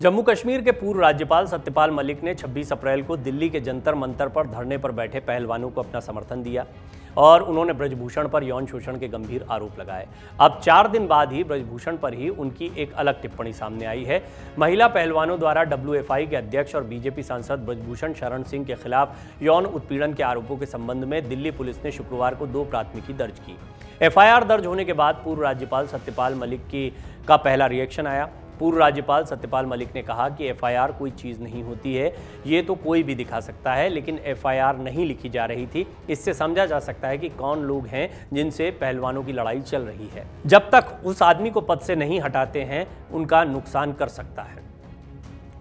जम्मू कश्मीर के पूर्व राज्यपाल सत्यपाल मलिक ने 26 अप्रैल को दिल्ली के जंतर मंतर पर धरने पर बैठे पहलवानों को अपना समर्थन दिया और उन्होंने ब्रजभूषण पर यौन शोषण के गंभीर आरोप लगाए। अब 4 दिन बाद ही ब्रजभूषण पर ही उनकी एक अलग टिप्पणी सामने आई है। महिला पहलवानों द्वारा WFI के अध्यक्ष और बीजेपी सांसद ब्रजभूषण शरण सिंह के खिलाफ यौन उत्पीड़न के आरोपों के संबंध में दिल्ली पुलिस ने शुक्रवार को 2 प्राथमिकी दर्ज की। FIR दर्ज होने के बाद पूर्व राज्यपाल सत्यपाल मलिक का पहला रिएक्शन आया। पूर्व राज्यपाल सत्यपाल मलिक ने कहा कि FIR कोई चीज़ नहीं होती है, ये तो कोई भी दिखा सकता है, लेकिन FIR नहीं लिखी जा रही थी। इससे समझा जा सकता है कि कौन लोग हैं जिनसे पहलवानों की लड़ाई चल रही है। जब तक उस आदमी को पद से नहीं हटाते हैं, उनका नुकसान कर सकता है।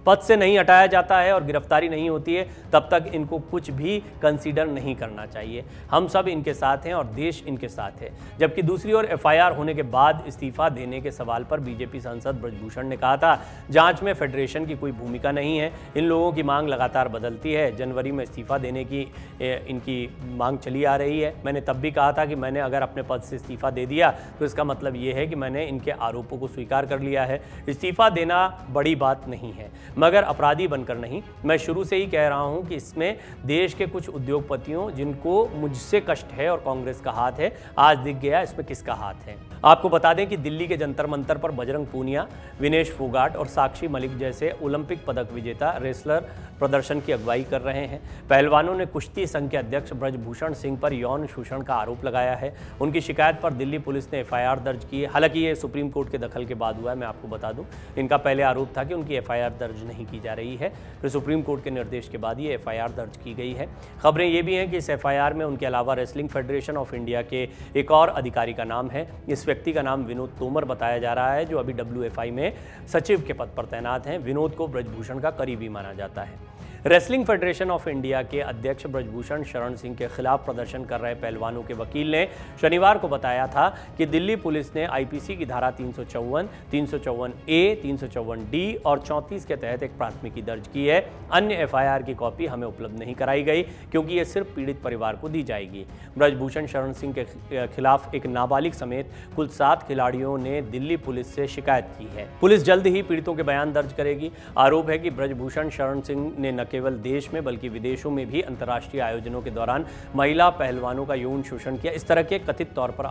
पद से नहीं हटाया जाता है और गिरफ्तारी नहीं होती है, तब तक इनको कुछ भी कंसीडर नहीं करना चाहिए। हम सब इनके साथ हैं और देश इनके साथ है। जबकि दूसरी ओर FIR होने के बाद इस्तीफा देने के सवाल पर बीजेपी सांसद ब्रजभूषण ने कहा था, जांच में फेडरेशन की कोई भूमिका नहीं है। इन लोगों की मांग लगातार बदलती है। जनवरी में इस्तीफा देने की इनकी मांग चली आ रही है। मैंने तब भी कहा था कि मैंने अगर अपने पद से इस्तीफा दे दिया तो इसका मतलब ये है कि मैंने इनके आरोपों को स्वीकार कर लिया है। इस्तीफा देना बड़ी बात नहीं है, मगर अपराधी बनकर नहीं। मैं शुरू से ही कह रहा हूं कि इसमें देश के कुछ उद्योगपतियों जिनको मुझसे कष्ट है और कांग्रेस का हाथ है, आज दिख गया इसमें किसका हाथ है। आपको बता दें कि दिल्ली के जंतर मंतर पर बजरंग पूनिया, विनेश फोगाट और साक्षी मलिक जैसे ओलंपिक पदक विजेता रेसलर प्रदर्शन की अगुवाई कर रहे हैं। पहलवानों ने कुश्ती संघ के अध्यक्ष ब्रजभूषण सिंह पर यौन शोषण का आरोप लगाया है। उनकी शिकायत पर दिल्ली पुलिस ने FIR दर्ज की है। हालांकि ये सुप्रीम कोर्ट के दखल के बाद हुआ है। मैं आपको बता दूं, इनका पहले आरोप था कि उनकी FIR दर्ज नहीं की जा रही है, फिर सुप्रीम कोर्ट के निर्देश के बाद ये FIR दर्ज की गई है। खबरें ये भी हैं कि इस FIR में उनके अलावा रेसलिंग फेडरेशन ऑफ इंडिया के एक और अधिकारी का नाम है। इस व्यक्ति का नाम विनोद तोमर बताया जा रहा है, जो अभी WFI में सचिव के पद पर तैनात हैं। विनोद को ब्रजभूषण का करीबी माना जाता है। रेसलिंग फेडरेशन ऑफ इंडिया के अध्यक्ष ब्रजभूषण शरण सिंह के खिलाफ प्रदर्शन कर रहे पहलवानों के वकील ने शनिवार को बताया था कि दिल्ली पुलिस ने IPC की धारा 354, 354A, 354D और 34 के तहत एक प्राथमिकी दर्ज की है। अन्य FIR की कॉपी हमें उपलब्ध नहीं कराई गई क्योंकि ये सिर्फ पीड़ित परिवार को दी जाएगी। ब्रजभूषण शरण सिंह के खिलाफ एक नाबालिग समेत कुल 7 खिलाड़ियों ने दिल्ली पुलिस से शिकायत की है। पुलिस जल्द ही पीड़ितों के बयान दर्ज करेगी। आरोप है कि ब्रजभूषण शरण सिंह ने न केवल देश में बल्कि विदेशों में भी अंतर्राष्ट्रीय आयोजनों के दौरान महिला पहलवानों का यौन शोषण किया। इस तरह के कथित तौर पर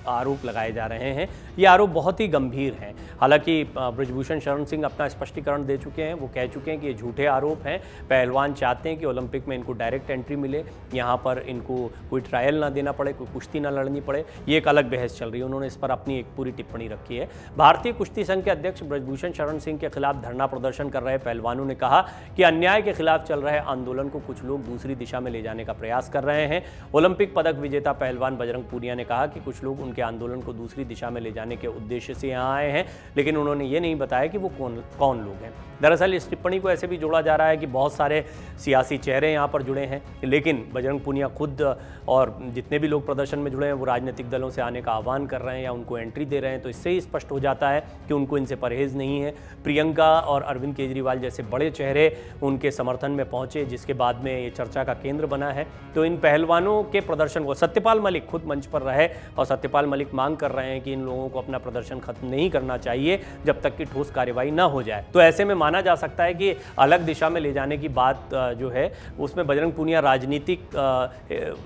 आरोप लगाए जा रहे हैं। ये आरोप बहुत ही गंभीर हैं। हालांकि ब्रजभूषण शरण सिंह अपना स्पष्टीकरण दे चुके हैं। वो कह चुके हैं कि ये झूठे आरोप हैं। पहलवान चाहते हैं कि ओलंपिक में इनको डायरेक्ट एंट्री मिले, यहाँ पर इनको कोई ट्रायल ना देना पड़े, कोई कुश्ती ना लड़नी पड़े। ये एक अलग बहस चल रही है। उन्होंने इस पर अपनी एक पूरी टिप्पणी रखी है। भारतीय कुश्ती संघ के अध्यक्ष ब्रजभूषण शरण सिंह के खिलाफ धरना प्रदर्शन कर रहे पहलवानों ने कहा कि अन्याय के खिलाफ चल रहे आंदोलन को कुछ लोग दूसरी दिशा में ले जाने का प्रयास कर रहे हैं। ओलंपिक पदक विजेता पहलवान बजरंग पूनिया ने कहा कि कुछ लोग उनके आंदोलन को दूसरी दिशा में ले जाने के उद्देश्य से यहां आए हैं, लेकिन उन्होंने ये नहीं बताया कि वो कौन लोग हैं। दरअसल इस टिप्पणी को ऐसे भी जोड़ा जा रहा है कि बहुत सारे सियासी चेहरे यहाँ पर जुड़े हैं, लेकिन बजरंग पूनिया खुद और जितने भी लोग प्रदर्शन में जुड़े हैं वो राजनीतिक दलों से आने का आह्वान कर रहे हैं या उनको एंट्री दे रहे हैं। तो इससे ही स्पष्ट हो जाता है कि उनको इनसे परहेज नहीं है। प्रियंका और अरविंद केजरीवाल जैसे बड़े चेहरे उनके समर्थन में पहुंचे, जिसके बाद में ये चर्चा का केंद्र बना है। तो इन पहलवानों के प्रदर्शन को सत्यपाल मलिक खुद मंच पर रहे और सत्यपाल मलिक मांग कर रहे हैं कि इन लोगों को अपना प्रदर्शन खत्म नहीं करना चाहिए जब तक कि ठोस कार्रवाई न हो जाए। तो ऐसे में माना जा सकता है कि अलग दिशा में ले जाने की बात जो है उसमें बजरंग पूनिया राजनीतिक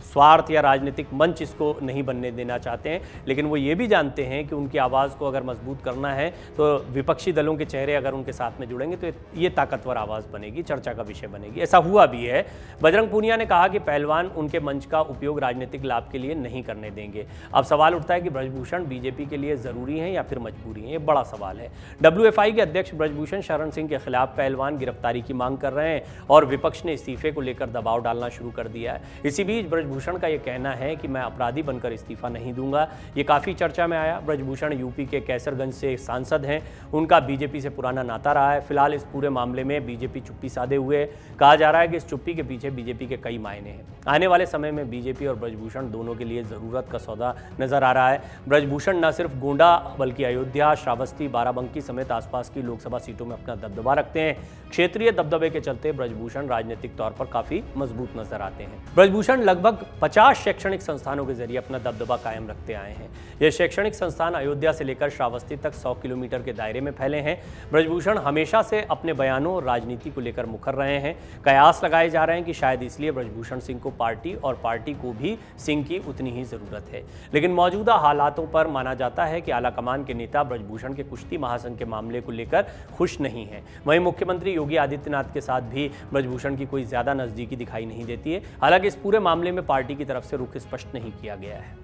स्वार्थ या राजनीतिक मंच इसको नहीं बनने देना चाहते हैं, लेकिन वो ये भी जानते हैं कि उनकी आवाज़ को अगर मजबूत करना है तो विपक्षी दलों के चेहरे अगर उनके साथ में जुड़ेंगे तो ये ताकतवर आवाज़ बनेगी, चर्चा का विषय बनेगी। ऐसा हुआ भी है। बजरंग पूनिया ने कहा कि पहलवान उनके मंच का उपयोग राजनीतिक लाभ के लिए नहीं करने देंगे। अब सवाल उठता है कि ब्रजभूषण बीजेपी के लिए जरूरी हैं या फिर मजबूरी है। ये बड़ा सवाल है। WFI के अध्यक्ष ब्रजभूषण शरण सिंह के खिलाफ पहलवान गिरफ्तारी की मांग कर रहे हैं और विपक्ष ने इस्तीफे को लेकर दबाव डालना शुरू कर दिया है। इसी बीच ब्रजभूषण का यह कहना है कि मैं अपराधी बनकर इस्तीफा नहीं दूंगा। ये काफी चर्चा में आया। ब्रजभूषण यूपी के कैसरगंज से सांसद हैं। उनका बीजेपी से पुराना नाता रहा है। फिलहाल इस पूरे मामले में बीजेपी चुप्पी साधे हुए कहा जा रहा है कि इस चुप्पी के पीछे बीजेपी के कई मायने हैं। आने वाले समय में बीजेपी और ब्रजभूषण दोनों के लिए जरूरत का सौदा नजर आ रहा है। ब्रजभूषण न सिर्फ गोंडा बल्कि अयोध्या, श्रावस्ती, बाराबंकी समेत आसपास की लोकसभा सीटों में अपना दबदबा रखते हैं। क्षेत्रीय दबदबे के चलते ब्रजभूषण राजनीतिक तौर पर काफी मजबूत नजर आते हैं। ब्रजभूषण लगभग 50 शैक्षणिक संस्थानों के जरिए अपना दबदबा कायम रखते आए हैं। ये शैक्षणिक संस्थान अयोध्या से लेकर श्रावस्ती तक 100 किलोमीटर के दायरे में फैले हैं। ब्रजभूषण हमेशा से अपने बयानों और राजनीति को लेकर मुखर रहे हैं। कयास लगाए जा रहे हैं कि शायद इसलिए ब्रजभूषण सिंह को पार्टी और पार्टी को भी सिंह की उतनी ही जरूरत है। लेकिन मौजूदा हालातों पर माना जाता है कि आलाकमान के नेता ब्रजभूषण के कुश्ती महासंघ के मामले को लेकर खुश नहीं है। वहीं मुख्यमंत्री योगी आदित्यनाथ के साथ भी ब्रजभूषण की कोई ज्यादा नजदीकी दिखाई नहीं देती है। हालांकि इस पूरे मामले में पार्टी की तरफ से रुख स्पष्ट नहीं किया गया है।